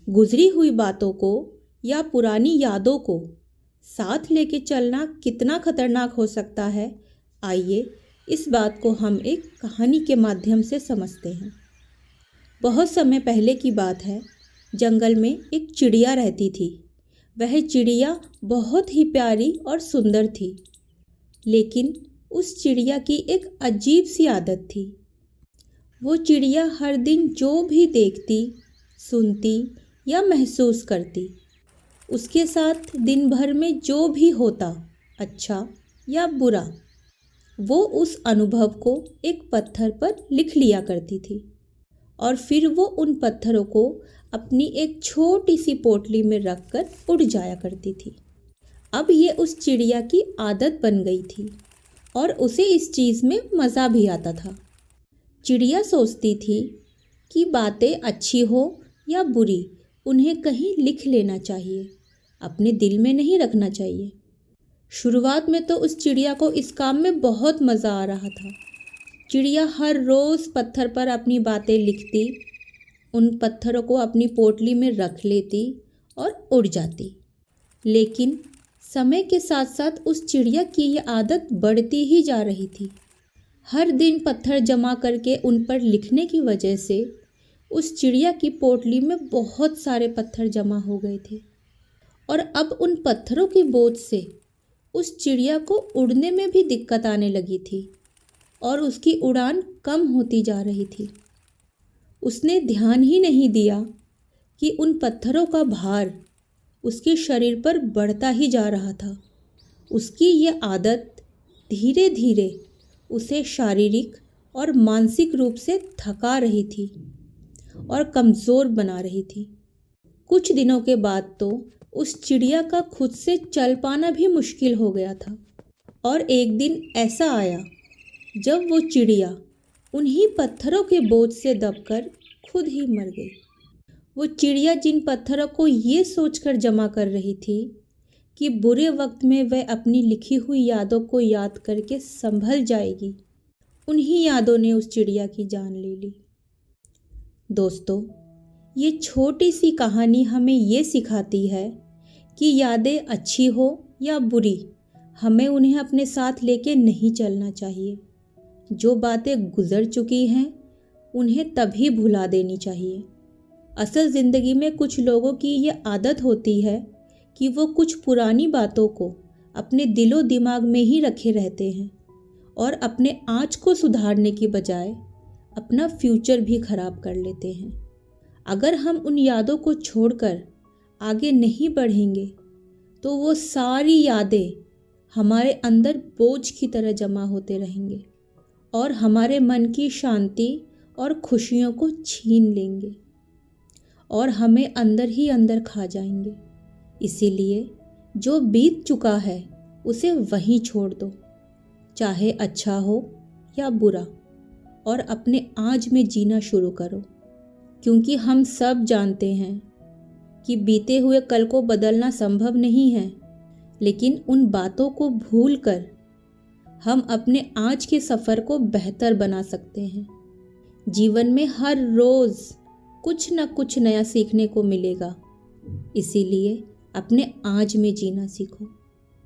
गुजरी हुई बातों को या पुरानी यादों को साथ लेके चलना कितना खतरनाक हो सकता है, आइए इस बात को हम एक कहानी के माध्यम से समझते हैं। बहुत समय पहले की बात है। जंगल में एक चिड़िया रहती थी। वह चिड़िया बहुत ही प्यारी और सुंदर थी, लेकिन उस चिड़िया की एक अजीब सी आदत थी। वो चिड़िया हर दिन जो भी देखती, सुनती या महसूस करती, उसके साथ दिन भर में जो भी होता, अच्छा या बुरा, वो उस अनुभव को एक पत्थर पर लिख लिया करती थी और फिर वो उन पत्थरों को अपनी एक छोटी सी पोटली में रखकर उड़ जाया करती थी। अब ये उस चिड़िया की आदत बन गई थी और उसे इस चीज़ में मज़ा भी आता था। चिड़िया सोचती थी कि बातें अच्छी हो या बुरी, उन्हें कहीं लिख लेना चाहिए, अपने दिल में नहीं रखना चाहिए। शुरुआत में तो उस चिड़िया को इस काम में बहुत मज़ा आ रहा था। चिड़िया हर रोज़ पत्थर पर अपनी बातें लिखती, उन पत्थरों को अपनी पोटली में रख लेती और उड़ जाती। लेकिन समय के साथ साथ उस चिड़िया की ये आदत बढ़ती ही जा रही थी। हर दिन पत्थर जमा करके उन पर लिखने की वजह से उस चिड़िया की पोटली में बहुत सारे पत्थर जमा हो गए थे और अब उन पत्थरों की बोझ से उस चिड़िया को उड़ने में भी दिक्कत आने लगी थी और उसकी उड़ान कम होती जा रही थी। उसने ध्यान ही नहीं दिया कि उन पत्थरों का भार उसके शरीर पर बढ़ता ही जा रहा था। उसकी ये आदत धीरे धीरे उसे शारीरिक और मानसिक रूप से थका रही थी और कमज़ोर बना रही थी। कुछ दिनों के बाद तो उस चिड़िया का खुद से चल पाना भी मुश्किल हो गया था और एक दिन ऐसा आया जब वो चिड़िया उन्हीं पत्थरों के बोझ से दबकर खुद ही मर गई। वो चिड़िया जिन पत्थरों को ये सोचकर जमा कर रही थी कि बुरे वक्त में वह अपनी लिखी हुई यादों को याद करके संभल जाएगी, उन्हीं यादों ने उस चिड़िया की जान ले ली। दोस्तों, ये छोटी सी कहानी हमें ये सिखाती है कि यादें अच्छी हो या बुरी, हमें उन्हें अपने साथ लेके नहीं चलना चाहिए। जो बातें गुजर चुकी हैं उन्हें तभी भुला देनी चाहिए। असल ज़िंदगी में कुछ लोगों की ये आदत होती है कि वो कुछ पुरानी बातों को अपने दिलो दिमाग में ही रखे रहते हैं और अपने आज को सुधारने की बजाय अपना फ्यूचर भी खराब कर लेते हैं। अगर हम उन यादों को छोड़कर आगे नहीं बढ़ेंगे तो वो सारी यादें हमारे अंदर बोझ की तरह जमा होते रहेंगे और हमारे मन की शांति और खुशियों को छीन लेंगे और हमें अंदर ही अंदर खा जाएंगे। इसीलिए जो बीत चुका है उसे वहीं छोड़ दो, चाहे अच्छा हो या बुरा, और अपने आज में जीना शुरू करो। क्योंकि हम सब जानते हैं कि बीते हुए कल को बदलना संभव नहीं है, लेकिन उन बातों को भूलकर हम अपने आज के सफ़र को बेहतर बना सकते हैं। जीवन में हर रोज़ कुछ न कुछ नया सीखने को मिलेगा, इसीलिए अपने आज में जीना सीखो।